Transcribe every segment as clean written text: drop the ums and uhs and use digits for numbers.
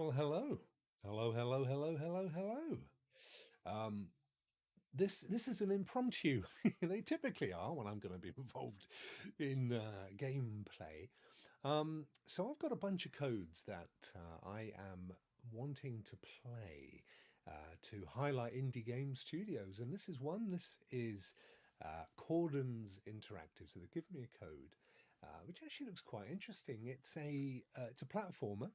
Well, hello. Hello, hello, hello, hello, hello. This is an impromptu. They typically are when I'm going to be involved in gameplay. So I've got a bunch of codes that I am wanting to play to highlight indie game studios, and this is one. This is Cordon's Interactive. So they've given me a code, which actually looks quite interesting. It's a platformer.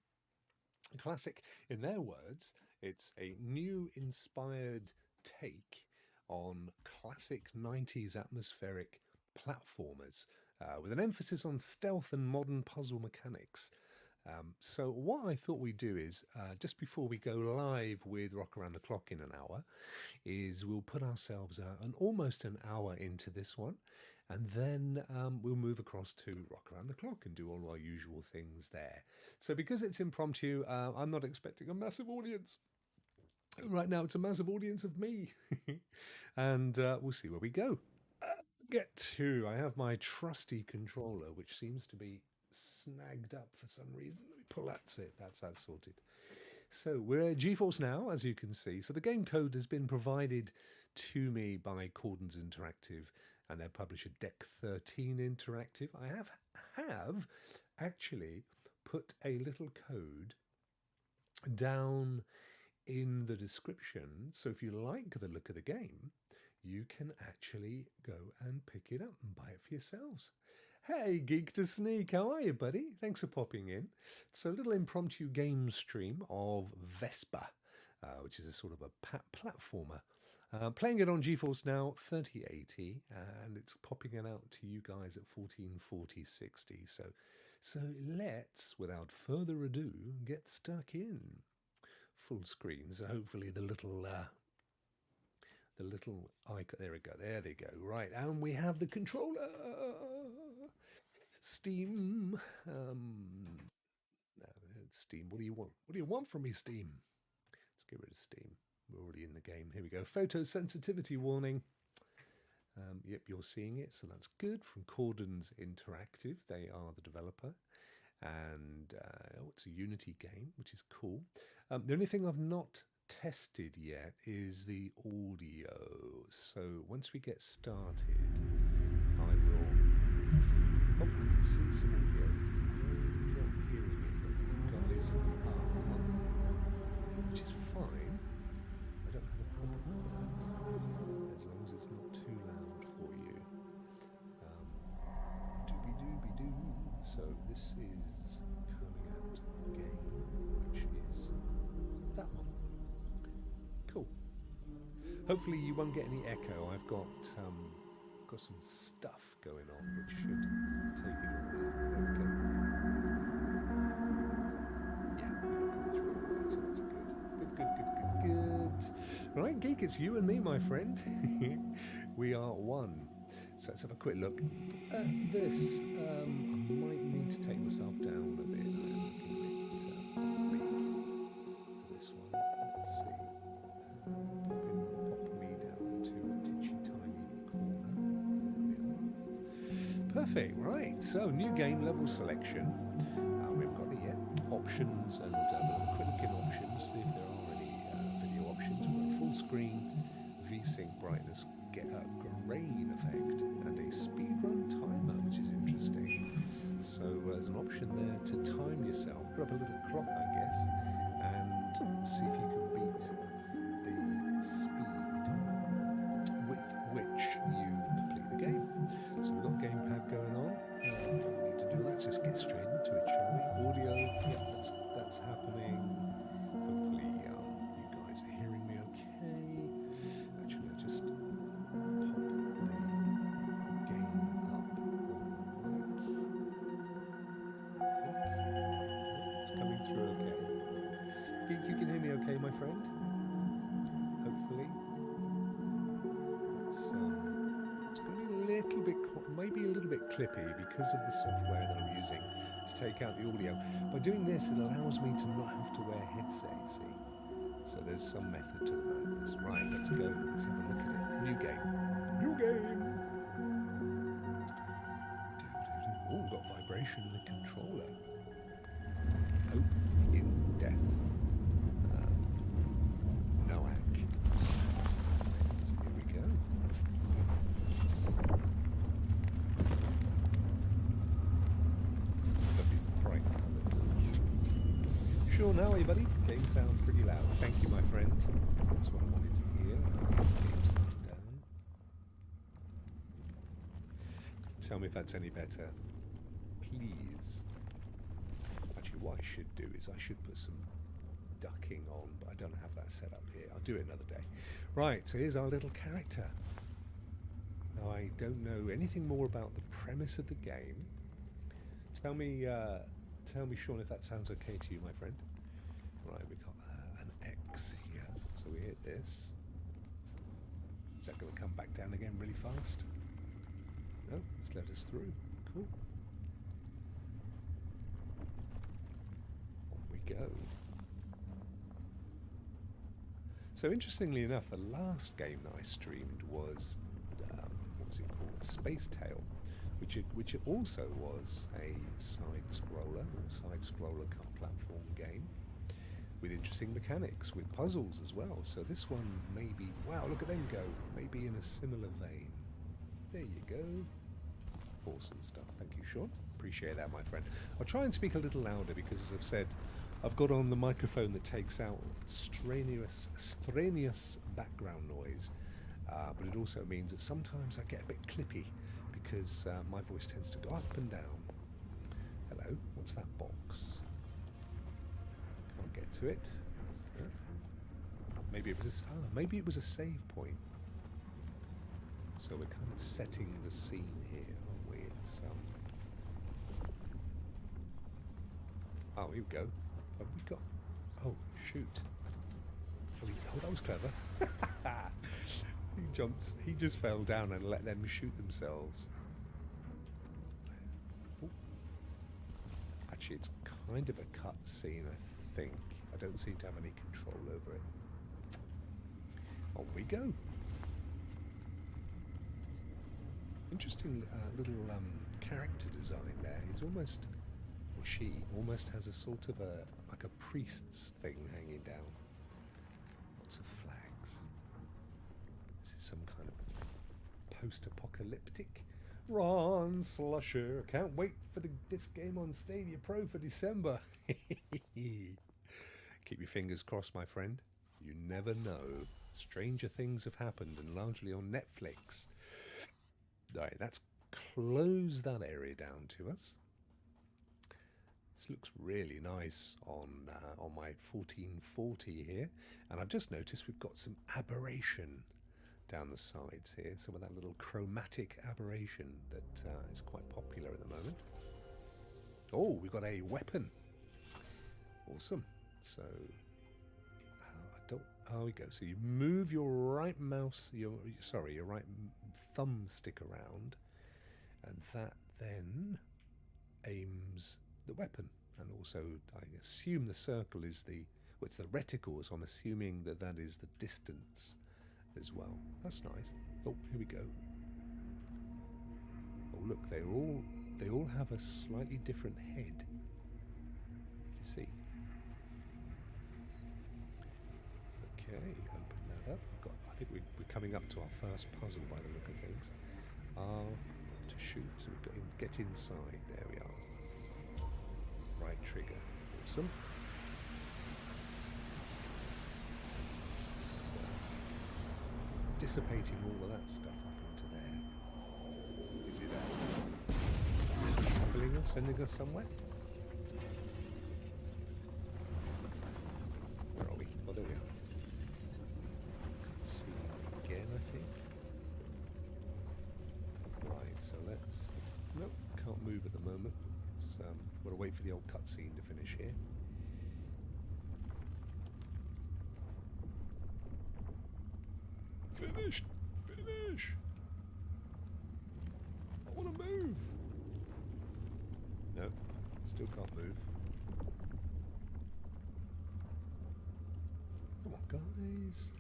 Classic, in their words, it's a new inspired take on classic 90s atmospheric platformers with an emphasis on stealth and modern puzzle mechanics. So what I thought we'd do is, just before we go live with Rock Around the Clock in an hour, is we'll put ourselves almost an hour into this one, and then we'll move across to Rock Around the Clock and do all our usual things there. So because it's impromptu, I'm not expecting a massive audience. Right now it's a massive audience of me. And we'll see where we go. I have my trusty controller, which seems to be snagged up for some reason. Let me pull that's it. That's sorted. So we're at GeForce Now, as you can see. So the game code has been provided to me by Cordon's Interactive and their publisher Deck 13 Interactive. I have actually put a little code down in the description. So if you like the look of the game, you can actually go and pick it up and buy it for yourselves. Hey, Geek to Sneak, how are you, buddy? Thanks for popping in. It's a little impromptu game stream of Vesper, which is a sort of a platformer. Playing it on GeForce Now 3080, and it's popping it out to you guys at 144060. So let's, without further ado, get stuck in. Full screen, so hopefully the little icon, there we go, there they go, right, and we have the controller, Steam, Steam, what do you want from me, Steam? Let's get rid of Steam, we're already in the game. Here we go, photosensitivity warning. Yep, you're seeing it, so that's good. From Cordon's Interactive, they are the developer. And it's a Unity game, which is cool. The only thing I've not tested yet is the audio. So once we get started, I will... Oh, I can see some audio. I'm not hearing it, but you guys are, which is fine. I don't have a problem with that, as long as it's not too loud for you. Doobie-doobie-doo. So this is coming out game, which is that one. Cool. Hopefully you won't get any echo. I've got some stuff going on which should take it all out. There we go. Yeah, you're not coming through all right, so that's good. Right, Geek, it's you and me, my friend. We are one. So let's have a quick look at this. I might need to take myself down a bit. I'm looking a bit big for this one. Let's see. Pop me down to a titchy tiny corner. There we are. Perfect, right. So new game level selection. We haven't got it yet. Options, and we'll have a quick look in options, see if there are any video options. We've got full screen, VSync brightness, get a grain effect, and a speedrun timer, which is interesting. So there's an option there to time yourself, put up a little clock, I guess, and see if you can beat the speed with which you complete the game. So we've got gamepad going on. Don't need to do that. Let's just get straight into it, shall we? Audio, yeah, that's happening. Hopefully you guys are hearing me okay. Actually, I just you can hear me okay, my friend? Hopefully. It's going to be a little bit, maybe a little bit clippy because of the software that I'm using to take out the audio. By doing this, it allows me to not have to wear a headset, you see. So there's some method to the madness. Right, let's go. Let's have a look at it. New game. New game! Oh, got vibration in the controller. Hope in death. sure now, buddy? Game sounds pretty loud. Thank you, my friend. That's what I wanted to hear. Game sound down. Tell me if that's any better. Please. Actually, what I should do is I should put some ducking on, but I don't have that set up here. I'll do it another day. Right, so here's our little character. Now, I don't know anything more about the premise of the game. Tell me, Sean, if that sounds okay to you, my friend. Right, we've got an X here, so we hit this. Is that going to come back down again really fast? No, it's let us through. Cool. On we go. So interestingly enough, the last game that I streamed was, what was it called? Space Tale, which it also was a side-scroller come platform game with interesting mechanics, with puzzles as well. So this one may be, wow, look at them go, maybe in a similar vein. There you go. Awesome stuff. Thank you, Sean. Appreciate that, my friend. I'll try and speak a little louder because, as I've said, I've got on the microphone that takes out strenuous background noise, but it also means that sometimes I get a bit clippy because my voice tends to go up and down. Hello, what's that box? Can't get to it. Huh? Maybe it was a save point. So we're kind of setting the scene here, aren't we? It's oh, here we go. Have we got? Oh, shoot! Oh, that was clever. He just fell down and let them shoot themselves. Ooh. Actually, it's kind of a cut scene, I think. I don't seem to have any control over it. On we go. Interesting little character design there. He's almost, or she almost has a sort of like a priest's thing hanging down. Lots of flags. This is some kind of post-apocalyptic. Ron Slusher. Can't wait for this game on Stadia Pro for December. Keep your fingers crossed, my friend. You never know. Stranger things have happened, and largely on Netflix. Right, let's close that area down to us. This looks really nice on my 1440 here, and I've just noticed we've got some aberration down the sides here, some of that little chromatic aberration that is quite popular at the moment. Oh, we've got a weapon. Awesome. So, oh, we go. So you move your right mouse, your right thumbstick around, and that then aims the weapon. And also, I assume the circle is it's the reticle, so I'm assuming that is the distance as well. That's nice. Oh, here we go. Oh, look, they all have a slightly different head. Do you see? Okay, open that up. I think we're coming up to our first puzzle by the look of things. To shoot, so we've got get inside. There we are. Right trigger. Awesome. So, dissipating all of that stuff up into there. Is it travelling us, sending us somewhere? Where are we? Oh, there we are. See again, I think. Right, so let's. Nope, can't move at the moment. It's got to wait for the old cutscene to finish here. Finish! Finish! I want to move! No, still can't move. Come on, guys.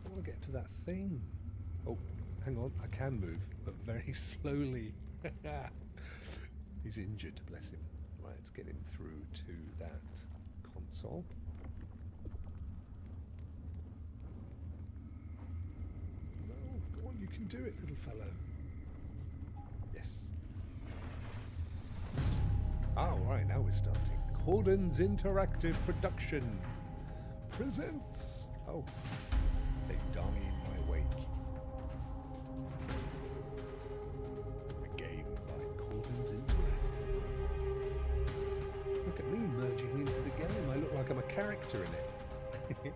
I want to get to that thing. Oh, hang on, I can move, but very slowly. He's injured, bless him. Right, let's get him through to that console. No, go on, you can do it, little fellow. Yes. Oh, right, now we're starting. Holden's Interactive Production presents... Oh, they die in my wake. A game by Holden's Interactive. Look at me merging into the game. I look like I'm a character in it.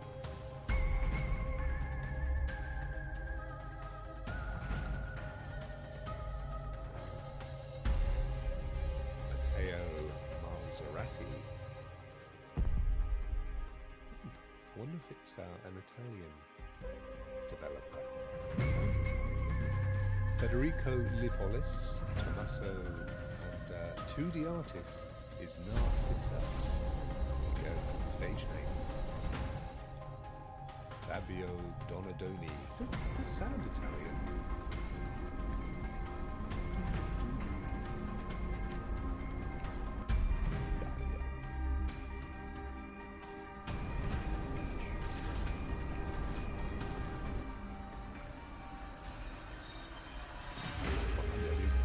I wonder if it's an Italian developer. It sounds Italian, doesn't it? Federico Lipolis, Tommaso, and 2D artist is Narcissa. There you go, stage name. Fabio Donadoni. Does sound Italian.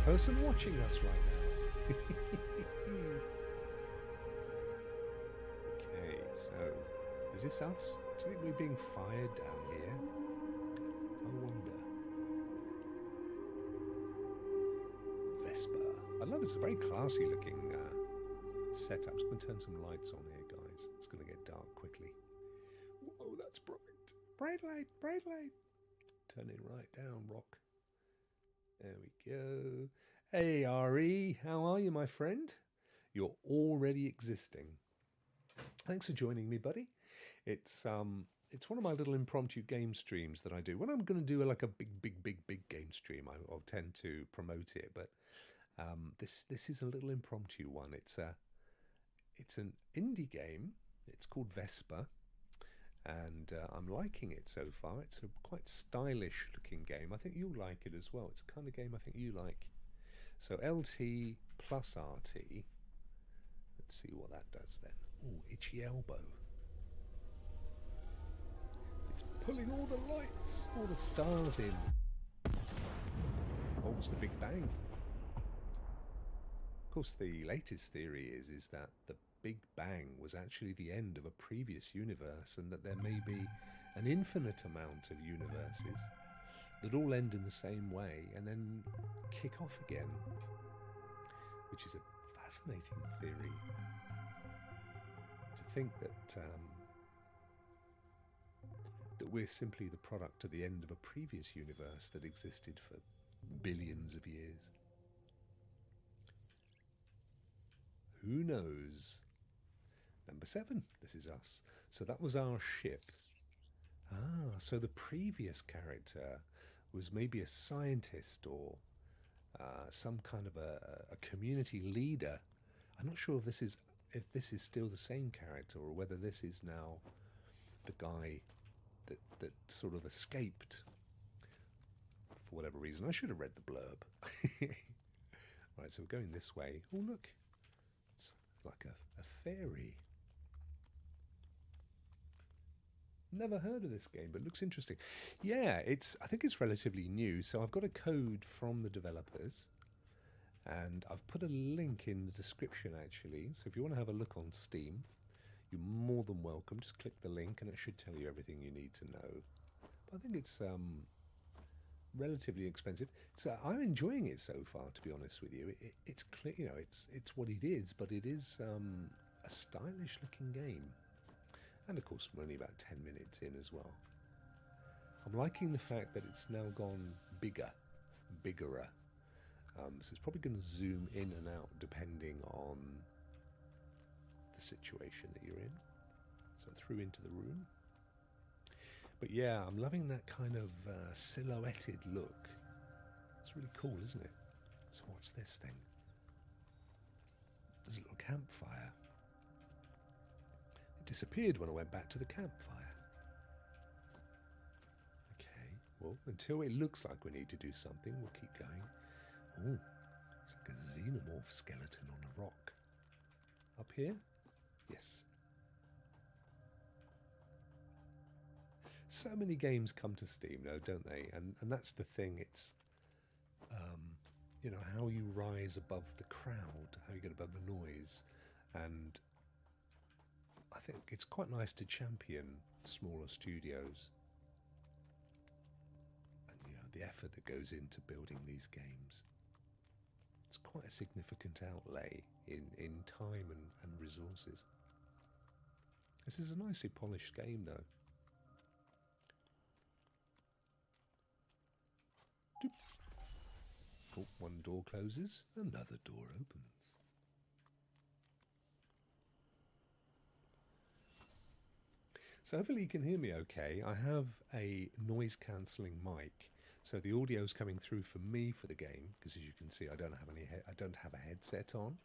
Person watching us right now. Okay, so is this us? Do you think we're being fired down here? I wonder. Vesper. I love it. It's a very classy looking setup. I'm just going to turn some lights on here, guys. It's going to get dark quickly. Whoa, that's bright. Bright light, bright light. Turn it right down, RokK. There we go. Hey, RE, how are you, my friend? You're already existing. Thanks for joining me, buddy. It's one of my little impromptu game streams that I do. When I'm going to do like a big game stream, I'll tend to promote it. But this is a little impromptu one. It's an indie game. It's called Vesper. And I'm liking it so far. It's a quite stylish looking game. I think you'll like it as well. It's the kind of game I think you like. So LT plus RT. Let's see what that does then. Oh, itchy elbow. It's pulling all the lights, all the stars in. Oh, it's the Big Bang. Of course, the latest theory is that the Big Bang was actually the end of a previous universe, and that there may be an infinite amount of universes that all end in the same way and then kick off again, which is a fascinating theory. To think that that we're simply the product of the end of a previous universe that existed for billions of years. Who knows? Number 7, this is us. So that was our ship. Ah, so the previous character was maybe a scientist or some kind of a community leader. I'm not sure if this is still the same character or whether this is now the guy that sort of escaped for whatever reason. I should have read the blurb. Right, so we're going this way. Oh, look. It's like a fairy. Never heard of this game, but it looks interesting. Yeah, I think it's relatively new. So I've got a code from the developers, and I've put a link in the description actually. So if you want to have a look on Steam, you're more than welcome. Just click the link, and it should tell you everything you need to know. But I think it's relatively expensive. So I'm enjoying it so far, to be honest with you. It's clear, you know, it's what it is, but it is a stylish-looking game. And of course, we're only about 10 minutes in as well. I'm liking the fact that it's now gone biggerer. So it's probably going to zoom in and out depending on the situation that you're in. So through into the room. But yeah, I'm loving that kind of silhouetted look. It's really cool, isn't it? So what's this thing? There's a little campfire. It disappeared when I went back to the campfire. Okay, well, until it looks like we need to do something, we'll keep going. Oh, it's like a xenomorph skeleton on a rock. Up here? Yes. So many games come to Steam, though, don't they? And that's the thing. It's, you know, how you rise above the crowd, how you get above the noise. And I think it's quite nice to champion smaller studios and the effort that goes into building these games. It's quite a significant outlay in time and resources. This is a nicely polished game though. Doop. Oh, one door closes, another door opens. So hopefully you can hear me okay. I have a noise cancelling mic, so the audio is coming through for me for the game, because as you can see I don't have a headset on.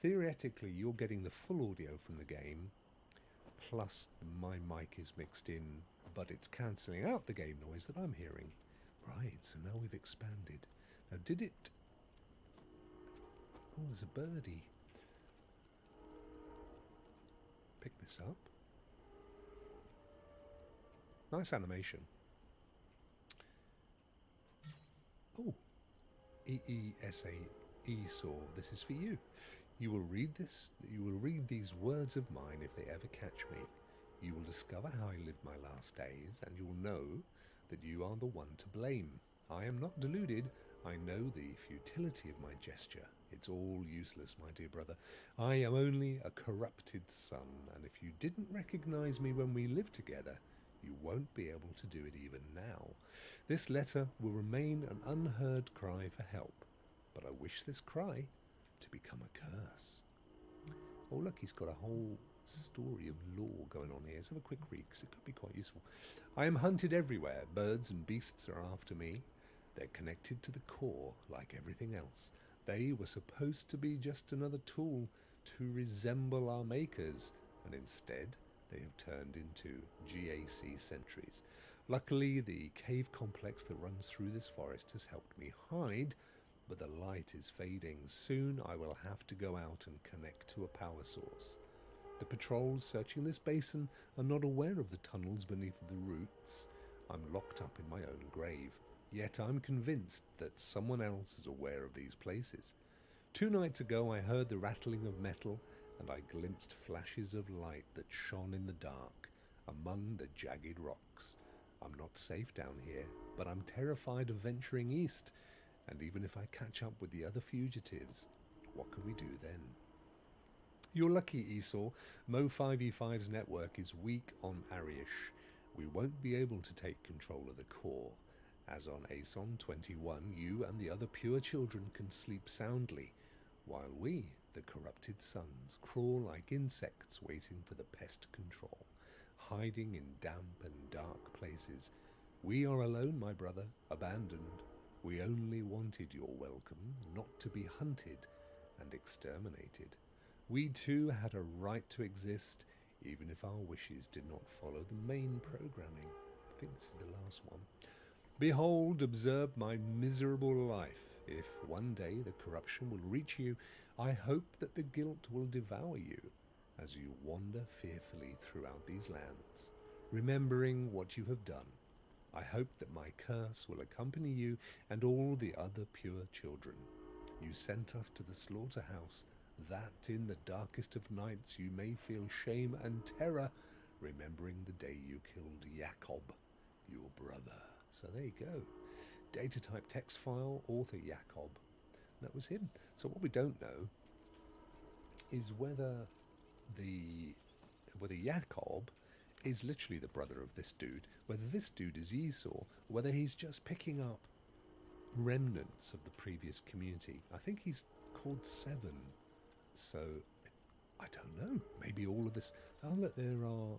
Theoretically you're getting the full audio from the game, plus my mic is mixed in, but it's cancelling out the game noise that I'm hearing. Right, so now we've expanded. Now did it... Oh, there's a birdie. Pick this up. Nice animation. Oh, EESA, Esau, this is for you. You will read this. You will read these words of mine if they ever catch me. You will discover how I lived my last days, and you will know that you are the one to blame. I am not deluded. I know the futility of my gesture. It's all useless, my dear brother. I am only a corrupted son, and if you didn't recognize me when we lived together, you won't be able to do it even now. This letter will remain an unheard cry for help, but I wish this cry to become a curse. Oh look, he's got a whole story of lore going on here. Let's have a quick read, because it could be quite useful. I am hunted everywhere. Birds and beasts are after me. They're connected to the core, like everything else. They were supposed to be just another tool to resemble our makers, and instead they have turned into GAC sentries. Luckily, the cave complex that runs through this forest has helped me hide, but the light is fading. Soon I will have to go out and connect to a power source. The patrols searching this basin are not aware of the tunnels beneath the roots. I'm locked up in my own grave, yet I'm convinced that someone else is aware of these places. 2 nights ago I heard the rattling of metal, and I glimpsed flashes of light that shone in the dark among the jagged rocks. I'm not safe down here, but I'm terrified of venturing east, and even if I catch up with the other fugitives, what can we do then? You're lucky, Esau. Mo5E5's network is weak on Arish. We won't be able to take control of the core. As on Ason 21, you and the other pure children can sleep soundly, while we, the corrupted sons, crawl like insects waiting for the pest control, hiding in damp and dark places. We are alone, my brother, abandoned. We only wanted your welcome, not to be hunted and exterminated. We too had a right to exist, even if our wishes did not follow the main programming. I think this is the last one. Behold, observe my miserable life. If one day the corruption will reach you, I hope that the guilt will devour you as you wander fearfully throughout these lands, remembering what you have done. I hope that my curse will accompany you and all the other pure children. You sent us to the slaughterhouse, that in the darkest of nights you may feel shame and terror, remembering the day you killed Jacob, your brother. So there you go. Data type text file, author Jacob. That was him. So what we don't know is whether Jacob is literally the brother of this dude, whether this dude is Esau, whether he's just picking up remnants of the previous community. I think he's called 7. So I don't know. Maybe all of this. Oh look, there are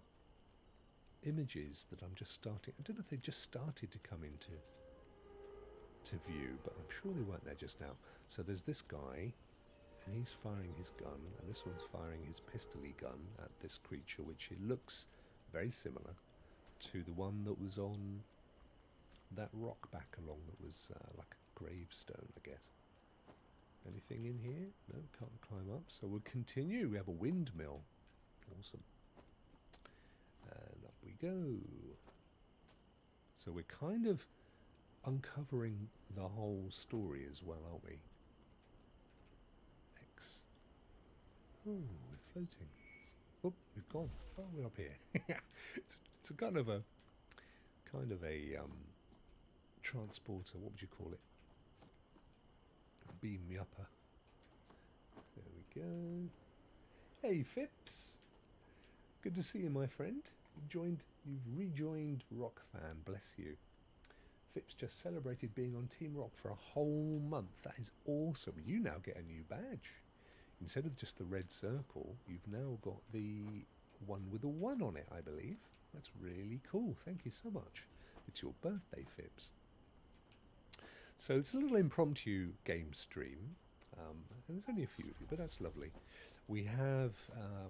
images that I'm just starting. I don't know if they've just started to come into view, but I'm sure they weren't there just now. So there's this guy, and he's firing his gun, and this one's firing his pistol-y gun at this creature, which it looks very similar to the one that was on that rock back along that was like a gravestone, I guess. Anything in here? No, can't climb up. So we'll continue. We have a windmill. Awesome. And up we go. So we're kind of uncovering the whole story as well, aren't we? X. Oh, we're floating. Oh, we've gone. Oh, we're up here. It's a kind of a transporter. What would you call it? Beam me upper. There we go. Hey, Phipps. Good to see you, my friend. You've rejoined RokK Fan. Bless you. Phipps just celebrated being on Team RokK for a whole month. That is awesome. You now get a new badge. Instead of just the red circle, you've now got the one with a 1 on it, I believe. That's really cool. Thank you so much. It's your birthday, Phipps. So it's a little impromptu game stream. And there's only a few of you, but that's lovely. We have,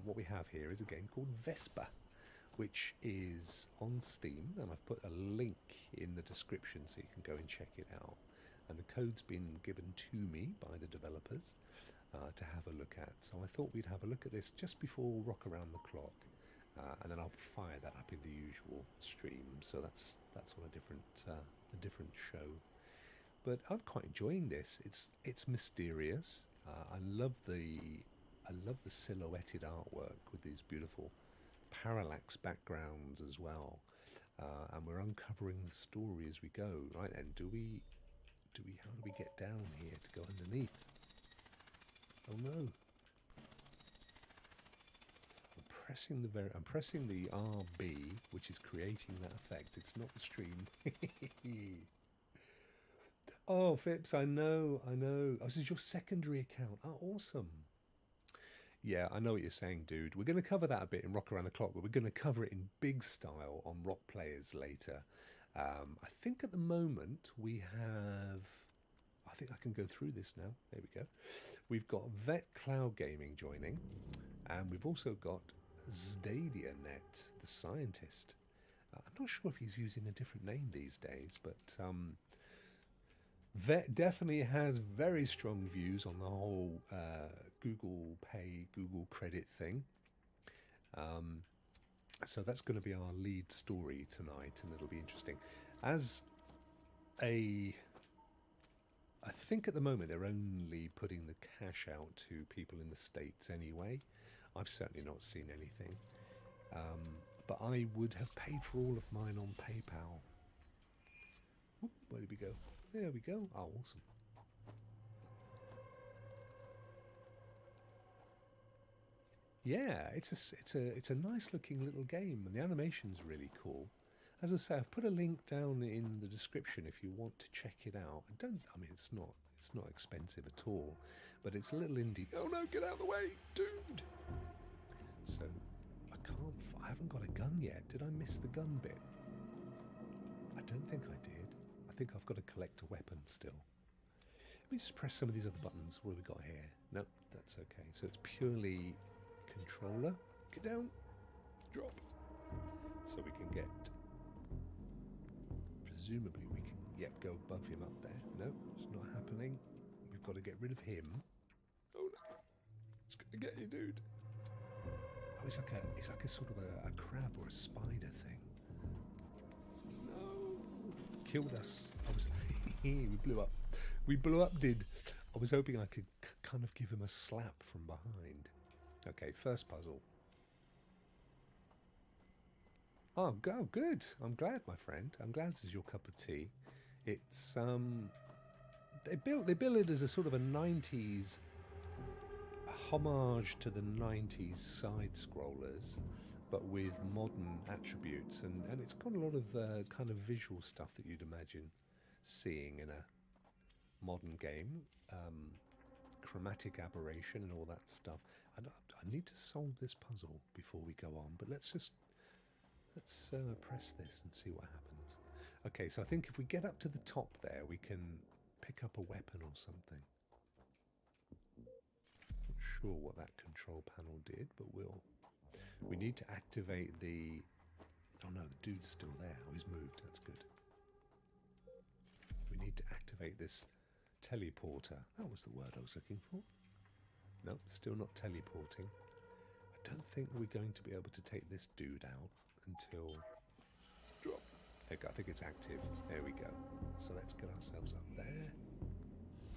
what we have here is a game called Vesper, which is on Steam, and I've put a link in the description so you can go and check it out. And the code's been given to me by the developers to have a look at. So I thought we'd have a look at this just before RokK Around the Clock, and then I'll fire that up in the usual stream. So that's on a different show. But I'm quite enjoying this. It's mysterious. I love the silhouetted artwork with these beautiful parallax backgrounds as well, and we're uncovering the story as we go. Right then, how do we get down here to go underneath? Oh no! I'm pressing the RB, which is creating that effect. It's not the stream. Oh, Phipps, I know. Oh, this is your secondary account. Oh, awesome. Yeah, I know what you're saying, dude. We're going to cover that a bit in RokK Around the Clock, but we're going to cover it in big style on RokK Players later. I think at the moment we have... I think I can go through this now. There we go. We've got Vet Cloud Gaming joining, and we've also got ZdadiaNet, the scientist. I'm not sure if he's using a different name these days, but... Vet definitely has very strong views on the whole Google Pay, Google Credit thing. So that's going to be our lead story tonight, and it'll be interesting. I think at the moment they're only putting the cash out to people in the States anyway. I've certainly not seen anything. But I would have paid for all of mine on PayPal. Oop, where did we go? There we go. Oh, awesome. Yeah, it's a nice looking little game, and the animation's really cool. As I say, I've put a link down in the description if you want to check it out. I mean, it's not expensive at all, but it's a little indie. Oh no, get out of the way, dude! So I haven't got a gun yet. Did I miss the gun bit? I don't think I did. I think I've got to collect a weapon still. Let me just press some of these other buttons. What have we got here? No, that's okay. So it's purely controller. Get down. Drop. So we can get... Presumably we can, yep, go above him up there. No, it's not happening. We've got to get rid of him. Oh no. It's going to get you, dude. Oh, he's like a sort of a crab or a spider thing. Killed us. We blew up. We blew up, I was hoping I could kind of give him a slap from behind. Okay, first puzzle. Oh, good. I'm glad, my friend. I'm glad this is your cup of tea. It's they bill it as a sort of a 90s homage to the 90s side scrollers, but with modern attributes, and it's got a lot of kind of visual stuff that you'd imagine seeing in a modern game, chromatic aberration and all that stuff. I need to solve this puzzle before we go on, but let's press this and see what happens. Okay, so I think if we get up to the top there, we can pick up a weapon or something. Not sure what that control panel did, but we need to activate the... Oh no, the dude's still there. Oh, he's moved. That's good. We need to activate this teleporter. That was the word I was looking for. No, still not teleporting. I don't think we're going to be able to take this dude out until... Drop. I think it's active. There we go. So let's get ourselves up there.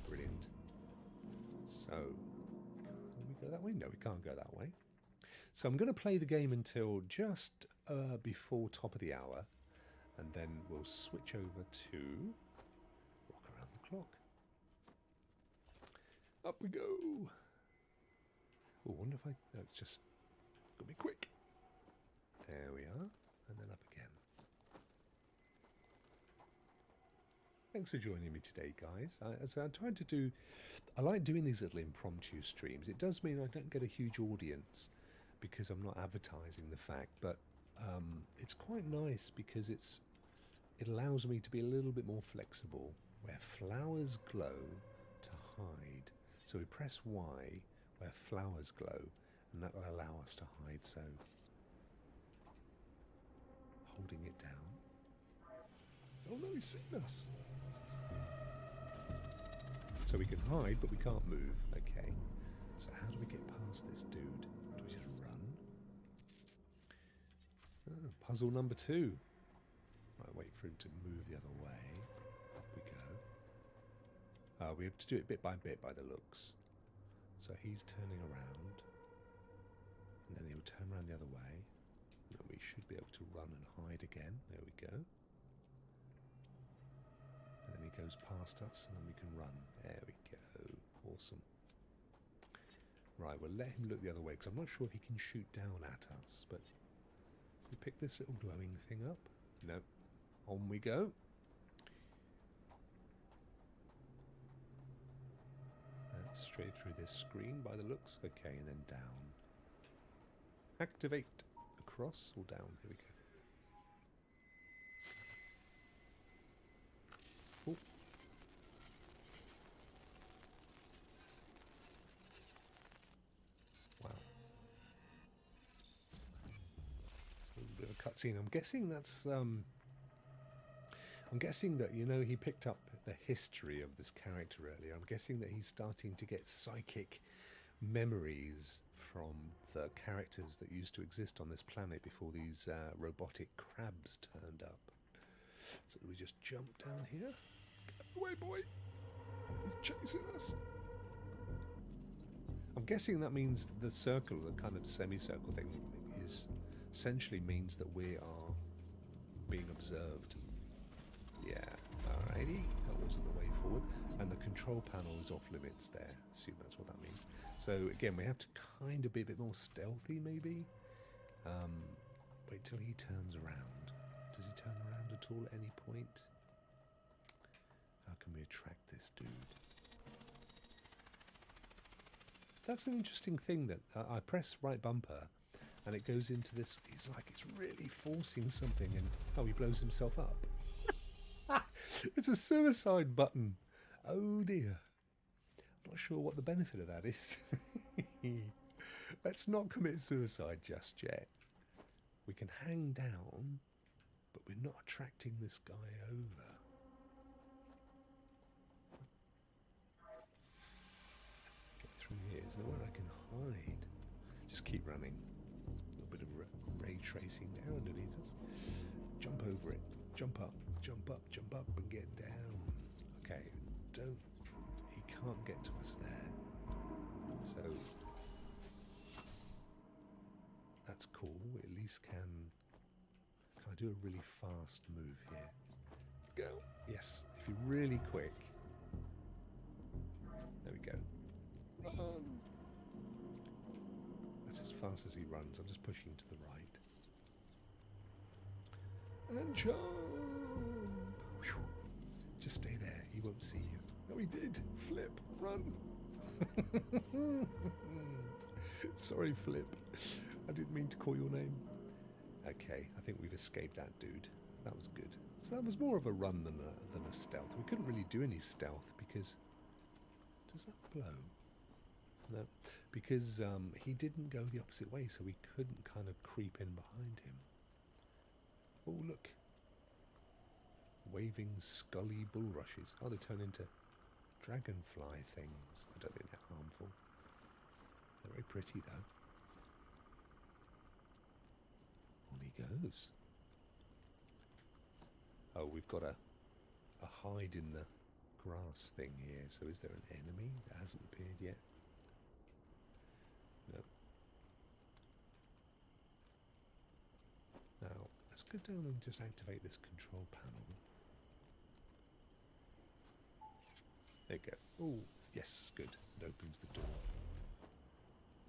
Brilliant. So, can we go that way? No, we can't go that way. So I'm going to play the game until just before top of the hour, and then we'll switch over to Rock Around the Clock. Up we go. Oh, wonder if I... No, it's just got to be quick. There we are, and then up again. Thanks for joining me today, guys. As I tried to do, I like doing these little impromptu streams. It does mean I don't get a huge audience because I'm not advertising the fact, but it's quite nice because it allows me to be a little bit more flexible. Where flowers glow to hide. So we press Y where flowers glow, and that will allow us to hide. So holding it down. Oh no, he's seen us. So we can hide, but we can't move. Okay. So how do we get past this dude? Do we just run? Oh, puzzle number 2. Right, wait for him to move the other way. Up we go. We have to do it bit by the looks. So he's turning around. And then he'll turn around the other way. And then we should be able to run and hide again. There we go. And then he goes past us, and then we can run. There we go. Awesome. Right, we'll let him look the other way, because I'm not sure if he can shoot down at us, but we pick this little glowing thing up. No. On we go. Straight through this screen by the looks. Okay, and then down. Activate. Across or down. Here we go. Oh. Wow. It's a little bit of a cutscene. I'm guessing that's I'm guessing that, you know, he picked up the history of this character earlier. I'm guessing that he's starting to get psychic memories from the characters that used to exist on this planet before these robotic crabs turned up. So we just jump down here. Get out of the way, boy. He's chasing us. I'm guessing that means the circle, the kind of semicircle thing, is essentially means that we are being observed. Yeah, alrighty, that wasn't the way forward. And the control panel is off limits there. I assume that's what that means. So again, we have to kind of be a bit more stealthy, maybe. Wait till he turns around. Does he turn around at all at any point? How can we attract this dude? That's an interesting thing that I press right bumper and it goes into this. He's like, it's really forcing something, and oh, he blows himself up. It's a suicide button. Oh dear. I'm not sure what the benefit of that is. Let's not commit suicide just yet. We can hang down, but we're not attracting this guy over. Get through here. There's nowhere I can hide. Just keep running. A little bit of ray tracing there underneath us. Jump over it. Jump up, and get down. Okay, he can't get to us there. So, that's cool. We at least can I do a really fast move here? Go. Yes, if you're really quick. There we go. Run. That's as fast as he runs. I'm just pushing to the right. And jump! Whew. Just stay there, he won't see you. No, he did! Flip! Run! Sorry, Flip. I didn't mean to call your name. Okay, I think we've escaped that dude. That was good. So that was more of a run than a stealth. We couldn't really do any stealth because... Does that blow? No. Because he didn't go the opposite way, so we couldn't kind of creep in behind him. Oh, look. Waving scully bulrushes. Oh, they turn into dragonfly things. I don't think they're harmful. They're very pretty, though. On he goes. Oh, we've got a hide in the grass thing here. So is there an enemy that hasn't appeared yet? No. go down and just activate this control panel. There you go. Oh, yes, good. It opens the door.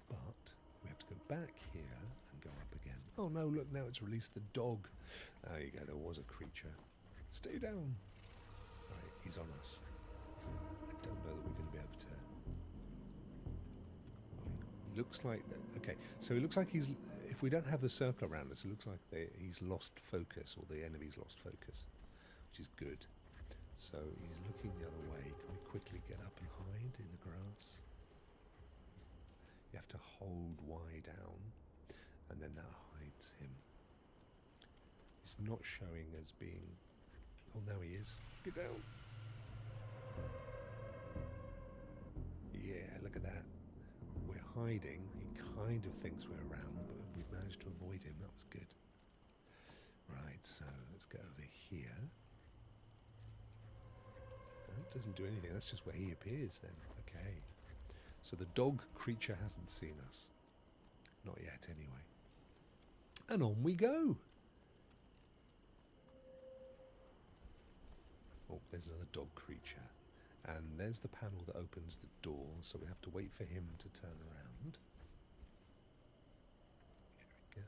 But we have to go back here and go up again. Oh no, look, now it's released the dog. There you go, there was a creature. Stay down. Right, he's on us. I don't know that we're going to be able to... Oh, looks like... Okay, so it looks like he's... If we don't have the circle around us, it looks like he's lost focus, or the enemy's lost focus, which is good. So he's looking the other way. Can we quickly get up and hide in the grass? You have to hold Y down, and then that hides him. He's not showing as being... Oh, now he is. Get down. Yeah, look at that. We're hiding. He kind of thinks we're around, but we've managed to avoid him. That was good. Right, so let's go over here. No, it doesn't do anything. That's just where he appears then. Okay. So the dog creature hasn't seen us. Not yet, anyway. And on we go. Oh, there's another dog creature. And there's the panel that opens the door, so we have to wait for him to turn around. Here we go.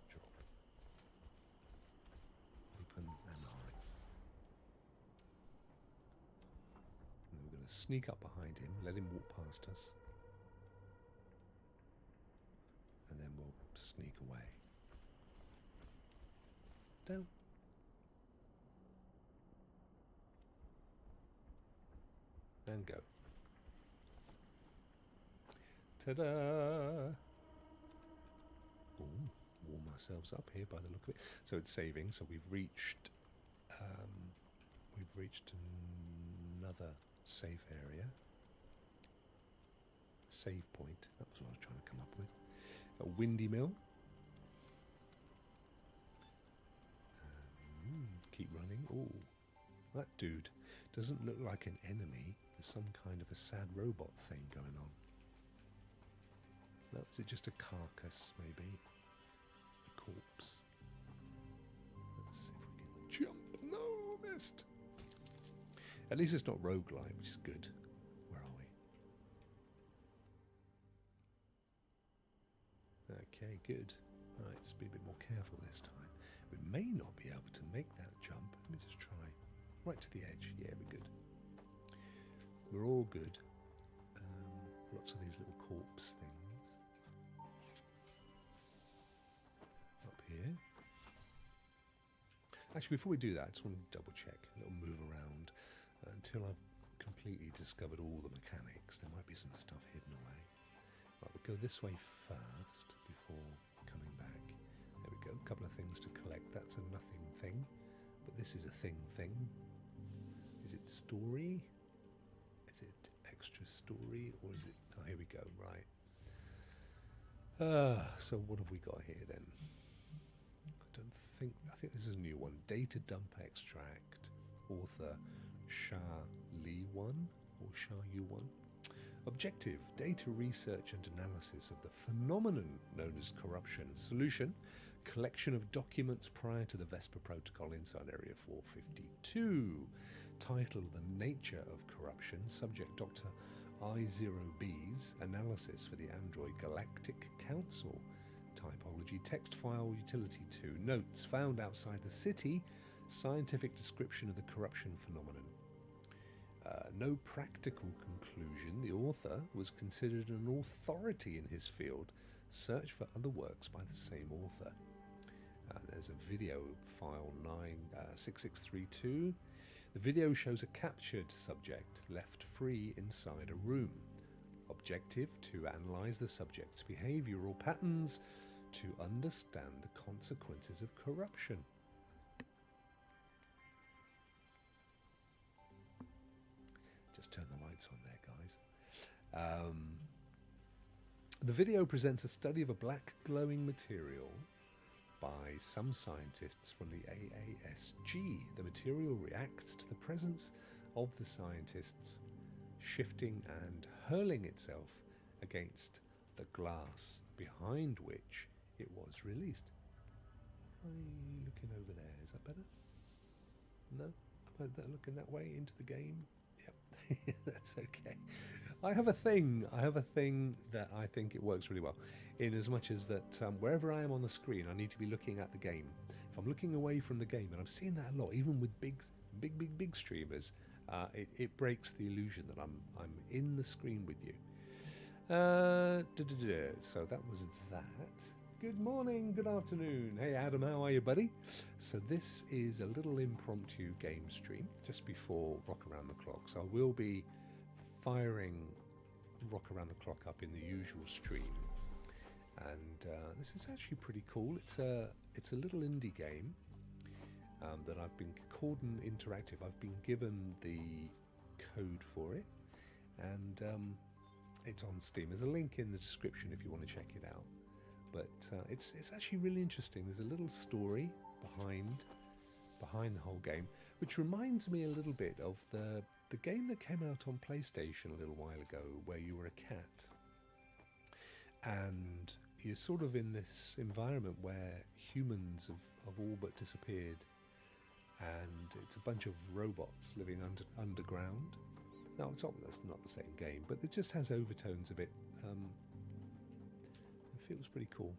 Drop. Open and hide. And then we're going to sneak up behind him, let him walk past us. And then we'll sneak away. Down. And go. Ta-da! Ooh, warm ourselves up here by the look of it. So it's saving. So we've reached another safe area. Save point. That was what I was trying to come up with. A windy mill. Keep running. Ooh, that dude doesn't look like an enemy. There's some kind of a sad robot thing going on. No, is it just a carcass, maybe? A corpse. Let's see if we can jump. No, missed. At least it's not roguelike, which is good. Where are we? Okay, good. Right, let's be a bit more careful this time. We may not be able to make that jump. Let me just try. Right to the edge. Yeah, we're good. We're all good. Lots of these little corpse things. Up here. Actually, before we do that, I just want to double check. A little move around until I've completely discovered all the mechanics. There might be some stuff hidden away. Right, we'll go this way first before coming back. There we go. A couple of things to collect. That's a nothing thing. But this is a thing. Is it story? Is it extra story? Or is it... Oh, here we go. Right. So what have we got here then? I think this is a new one. Data dump extract. Author Sha Li 1 or Sha Yu 1. Objective, data research and analysis of the phenomenon known as corruption. Solution, collection of documents prior to the Vesper protocol inside Area 452. Title, the nature of corruption. Subject, Dr. I0B's analysis for the Android Galactic Council. Typology, text file, utility 2. Notes, found outside the city. Scientific description of the corruption phenomenon. No practical conclusion. The author was considered an authority in his field. Search for other works by the same author. There's a video file 96632. The video shows a captured subject left free inside a room. Objective, to analyze the subject's behavioral patterns to understand the consequences of corruption. Just turn the lights on there, guys. The video presents a study of a black glowing material by some scientists from the AASG. The material reacts to the presence of the scientists, shifting and hurling itself against the glass behind which it was released. try looking over there. Is that better? No? Like that, looking that way into the game? Yep. That's okay. I have a thing that I think it works really well, in as much as that wherever I am on the screen, I need to be looking at the game. If I'm looking away from the game, and I'm seeing that a lot, even with big streamers, it breaks the illusion that I'm in the screen with you. So that was that. Good morning, good afternoon. Hey Adam, how are you, buddy? So this is a little impromptu game stream just before Rock Around the Clock. So I will be firing Rock Around the Clock up in the usual stream. And this is actually pretty cool. It's a little indie game that I've been called an interactive. I've been given the code for it, and it's on Steam. There's a link in the description if you want to check it out. But it's actually really interesting. There's a little story behind the whole game, which reminds me a little bit of the game that came out on PlayStation a little while ago, where you were a cat, and you're sort of in this environment where humans have all but disappeared, and it's a bunch of robots living underground. No, that's not the same game, but it just has overtones of it. It feels pretty cool.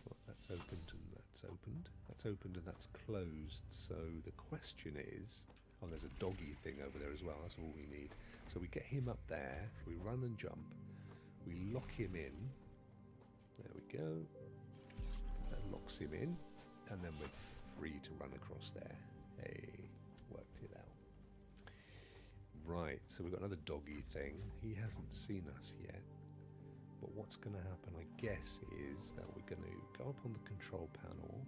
Well, that's opened and that's opened. That's opened and that's closed. So the question is, oh, there's a doggy thing over there as well. That's all we need. So we get him up there. We run and jump. We lock him in. There we go. That locks him in, and then we're free to run across there. Hey, worked it out. Right, so we've got another doggy thing. He hasn't seen us yet. But what's going to happen, I guess, is that we're going to go up on the control panel,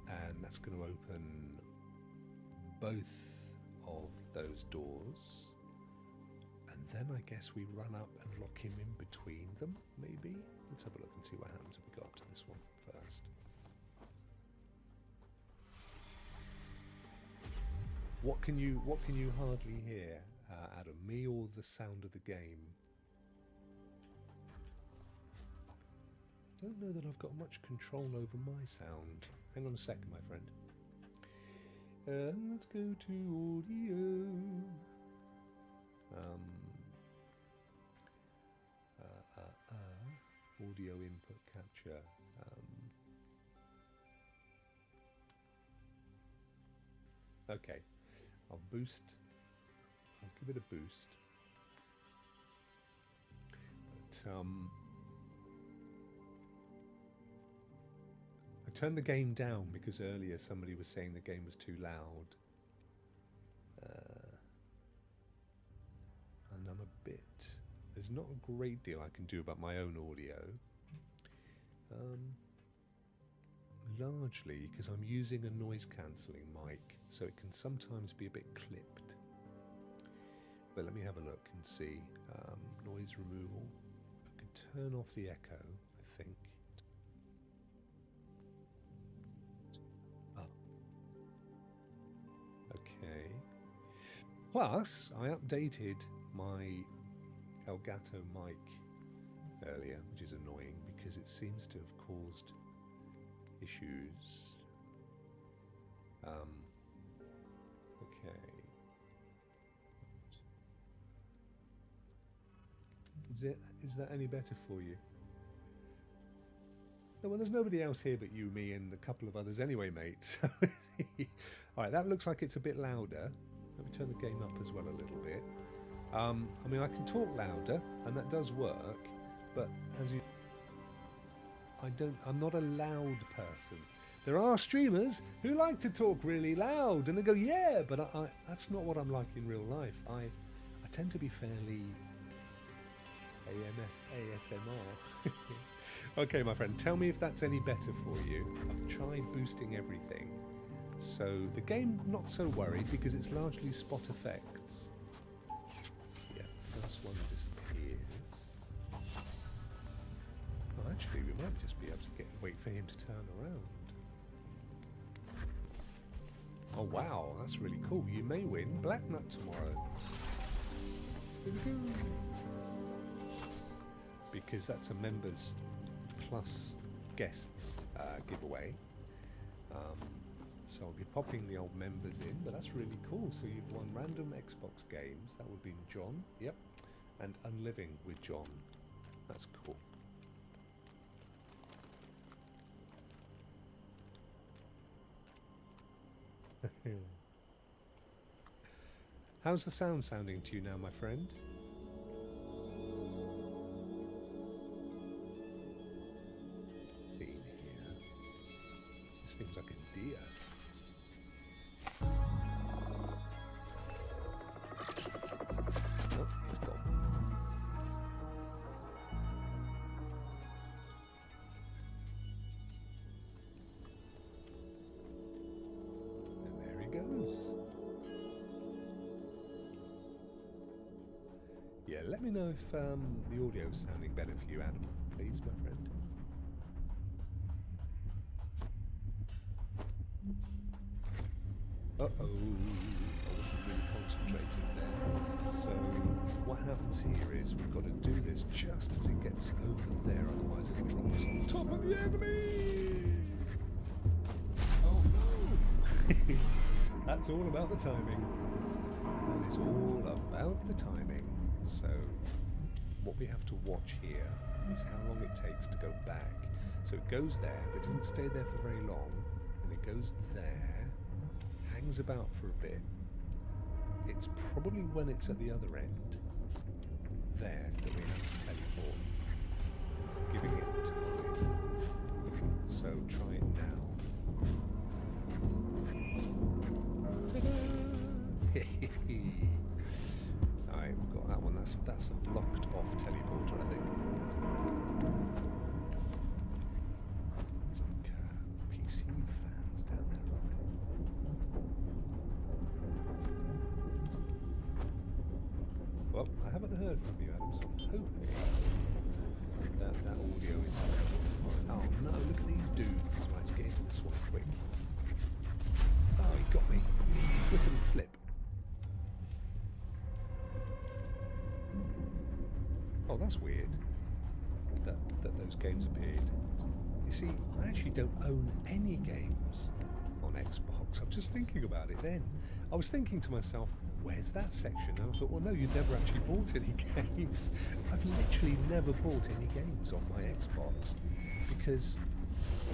and that's going to open both of those doors. And then I guess we run up and lock him in between them, maybe? Let's have a look and see what happens if we go up to this one first. What can you hardly hear, Adam? Me or the sound of the game? I don't know that I've got much control over my sound. Hang on a second, my friend. Let's go to audio. Audio input capture. Okay, I'll boost. I'll give it a boost. But I turned the game down because earlier somebody was saying the game was too loud. And I'm a bit... There's not a great deal I can do about my own audio. Largely because I'm using a noise cancelling mic, so it can sometimes be a bit clipped. But let me have a look and see. Noise removal. I can turn off the echo, I think. Okay. Plus, I updated my Elgato mic earlier, which is annoying because it seems to have caused issues. Okay. Is that any better for you? No, well, there's nobody else here but you, me, and a couple of others anyway, mate. So, all right, that looks like it's a bit louder. Let me turn the game up as well a little bit. I mean, I can talk louder, and that does work, but as you... I'm not a loud person. There are streamers who like to talk really loud, and they go, yeah, but that's not what I'm like in real life. I tend to be fairly ASMR. Okay, my friend, tell me if that's any better for you. I've tried boosting everything. So the game, not so worried, because it's largely spot effects. Yeah, first one disappears. Well, actually, we might just be able to wait for him to turn around. Oh wow, that's really cool. You may win Black Nut tomorrow. Here we go. Because that's a members plus guests giveaway. So I'll be popping the old members in, but that's really cool. So you've won random Xbox games. That would be John, yep, and Unliving with John. That's cool. How's the sound sounding to you now, my friend? Theme here. This thing's like a deer. Oh, it's gone. And there he goes. Yeah, let me know if the audio's sounding better for you, Adam, please, my friend. Uh-oh, I wasn't really concentrating there. So what happens here is we've got to do this just as it gets over there, otherwise it'll drop us on top of the enemy! Oh no! That's all about the timing. That is all about the timing. So what we have to watch here is how long it takes to go back. So it goes there, but it doesn't stay there for very long, and it goes there, hangs about for a bit. It's probably when it's at the other end, there, that we have to teleport, giving it time. So try it now. Ta-da! Alright, we've got that one. That's a locked off teleporter, I think. There's like PC fans down there, right? Well, I haven't heard from you, Adam, so I'm hoping that audio is fine. Oh no, look at these dudes. Right, let's get into this one quick. Oh, he got me. Flip and flip. Oh, that's weird that those games appeared. You see, I actually don't own any games on Xbox. I'm just thinking about it then. I was thinking to myself, where's that section? And I thought, well, no, you've never actually bought any games. I've literally never bought any games on my Xbox because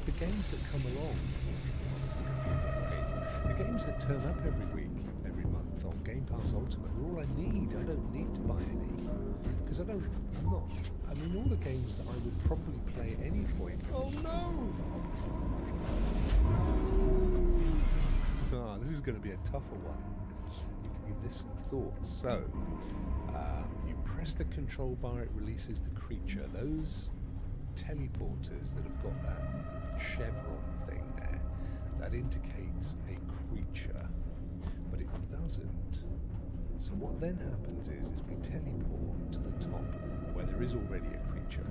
the games that come along, this is going to be painful. The games that turn up every week, every month on Game Pass Ultimate are all I need. I don't need to buy any. Because I mean, all the games that I would probably play at any point. Oh no! Ah, this is going to be a tougher one. I need to give this some thought. So, you press the control bar, it releases the creature. Those teleporters that have got that chevron thing there, that indicates a creature, but it doesn't. So what then happens is we teleport to the top where there is already a creature.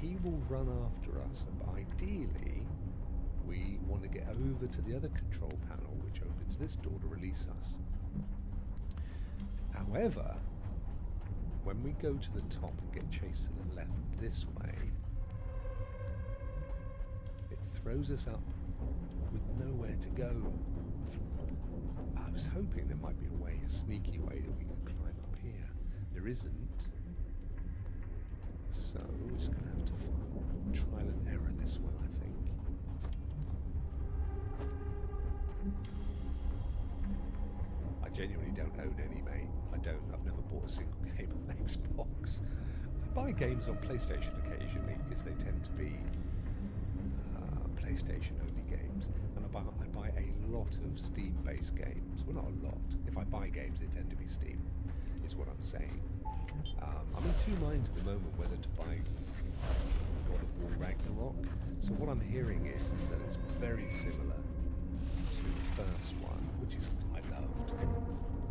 He will run after us, and ideally we want to get over to the other control panel, which opens this door to release us. However, when we go to the top and get chased to the left this way, it throws us up with nowhere to go. I was hoping there might be a way, a sneaky way that we could climb up here. There isn't. So we're just going to have to find trial and error this one, I think. I genuinely don't own any, mate. I've never bought a single game on Xbox. I buy games on PlayStation occasionally because they tend to be PlayStation-only games, and I buy a lot of Steam-based games. Well, not a lot. If I buy games, they tend to be Steam, is what I'm saying. I'm in two minds at the moment whether to buy God of War Ragnarok. So what I'm hearing is that it's very similar to the first one, which is I loved,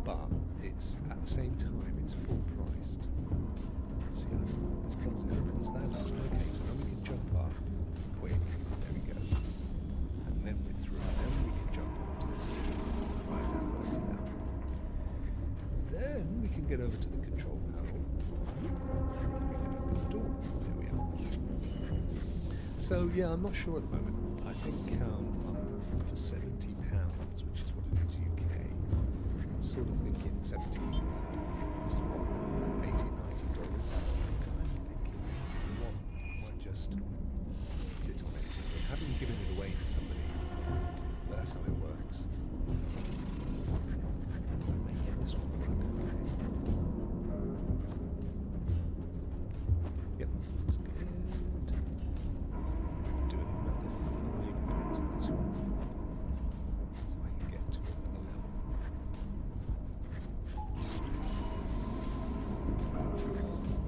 but it's at the same time it's full priced. See how this does it opens that up. Okay, so now we can jump up quick. There we go. And then we're through. Then we can jump off to this. Right now, right now. Then we can get over to the control panel. And we can open the door. There we are. So yeah, I'm not sure at the moment. I think I'm for £70, which is what it is UK. I'm sort of thinking 70, which is what, $80, $90. I'm kind of thinking, what, I might just sit on it. But having given it away to somebody, but that's how it works. I may get this one work. Yep, this is good. Doing another 5 minutes of this one, so I can get to another level.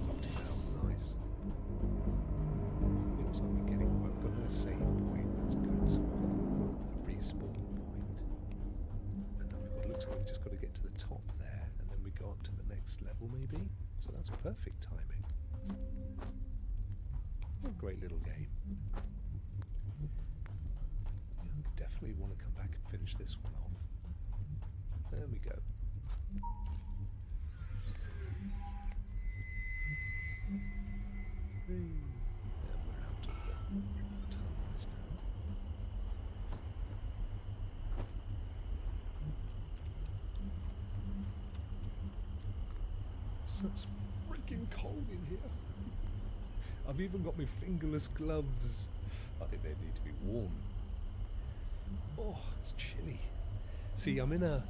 Locked it out, nice. Looks like we're getting, I've got a save point, that's good. So we've got a respawn point. And then we've got, looks like we've just got to get to the top there, and then we go up to the next level maybe. So that's perfect timing. What a great little game. Yeah, I definitely want to come back and finish this one off. There we go. And we're out of the tunnels now. It's freaking cold in here. I've even got my fingerless gloves. I think they need to be worn. Oh, it's chilly. See, I'm in a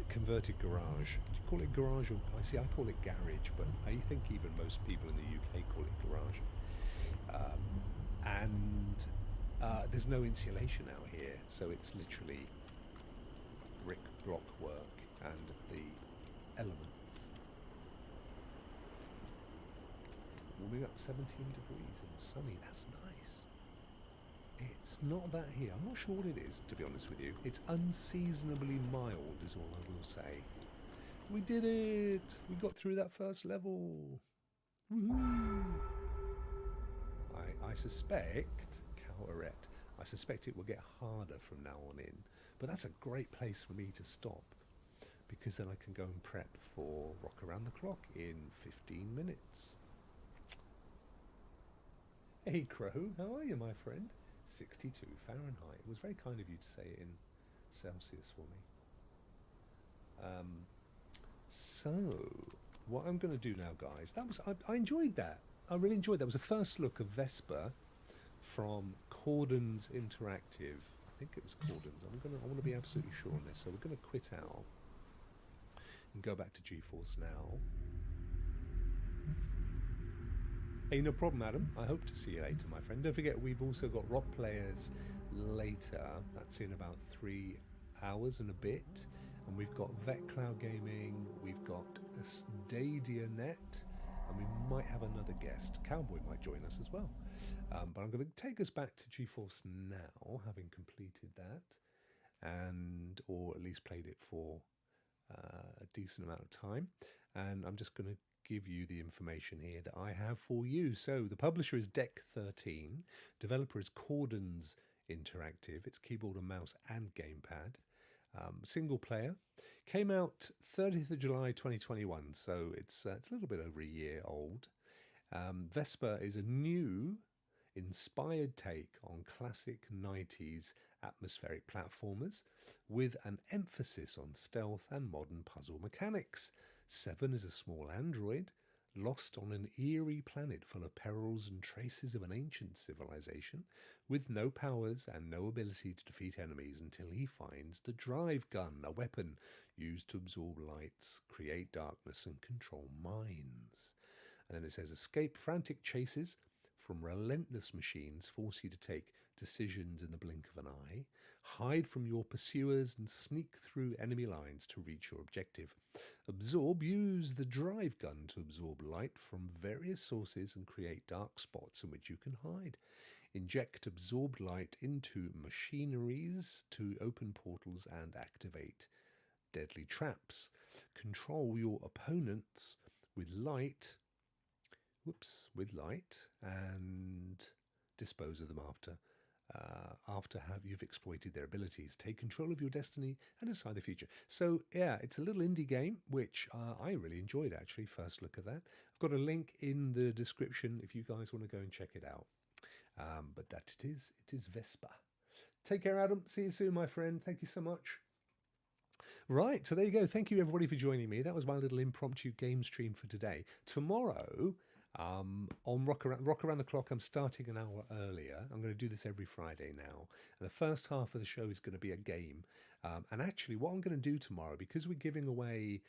converted garage. Do you call it garage or I call it garage, but I think even most people in the UK call it garage. There's no insulation out here, so it's literally brick block work and the elements. Warming up 17 degrees and sunny, that's nice. It's not that here, I'm not sure what it is, to be honest with you. It's unseasonably mild is all I will say. We did it! We got through that first level. Woohoo! I suspect, Coweret, I suspect it will get harder from now on in. But that's a great place for me to stop, because then I can go and prep for Rock Around the Clock in 15 minutes. Hey Crow, how are you, my friend? 62 Fahrenheit. It was very kind of you to say it in Celsius for me. So, what I'm going to do now, guys, I enjoyed that. I really enjoyed that. It was a first look of Vesper from Cordon's Interactive. I think it was Cordon's. I want to be absolutely sure on this. So we're going to quit out and go back to GeForce Now. Hey, no problem, Adam. I hope to see you later, my friend. Don't forget, we've also got RokK Players later. That's in about 3 hours and a bit. And we've got RokK Gaming, we've got a Stadia Net, and we might have another guest. Cowboy might join us as well. But I'm going to take us back to GeForce Now, having completed that, or at least played it for a decent amount of time. And I'm just going to give you the information here that I have for you. So the publisher is Deck 13, developer is Cordon's Interactive, it's keyboard and mouse and gamepad. Single player, came out 30th of July 2021, so it's a little bit over a year old. Vesper is a new inspired take on classic 90s atmospheric platformers with an emphasis on stealth and modern puzzle mechanics. 7 is a small android lost on an eerie planet full of perils and traces of an ancient civilization, with no powers and no ability to defeat enemies until he finds the drive gun, a weapon used to absorb lights, create darkness and control minds. And then it says, escape frantic chases from relentless machines force you to take decisions in the blink of an eye, hide from your pursuers and sneak through enemy lines to reach your objective. Use the drive gun to absorb light from various sources and create dark spots in which you can hide. Inject absorbed light into machineries to open portals and activate deadly traps. Control your opponents with light, and dispose of them after you've exploited their abilities. Take control of your destiny and decide the future. So yeah, it's a little indie game, which I really enjoyed actually, first look at that. I've got a link in the description if you guys want to go and check it out. but that it is Vesper. Take care, Adam. See you soon, my friend. Thank you so much. Right, so there you go. Thank you, everybody, for joining me. That was my little impromptu game stream for today. Tomorrow, on RokK Around the Clock, I'm starting an hour earlier. I'm going to do this every Friday now. And the first half of the show is going to be a game. And actually, what I'm going to do tomorrow, because we're giving away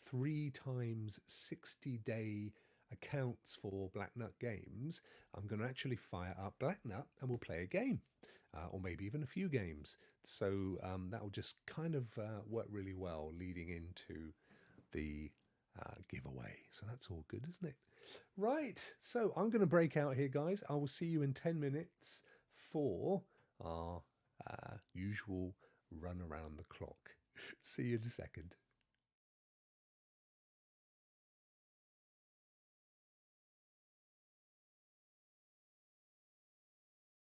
3 times 60-day accounts for Black Nut Games, I'm going to actually fire up Black Nut and we'll play a game. Or maybe even a few games. So that will just kind of work really well leading into the giveaway. So that's all good, isn't it? Right, so I'm going to break out here, guys. I will see you in 10 minutes for our usual run around the clock. See you in a second.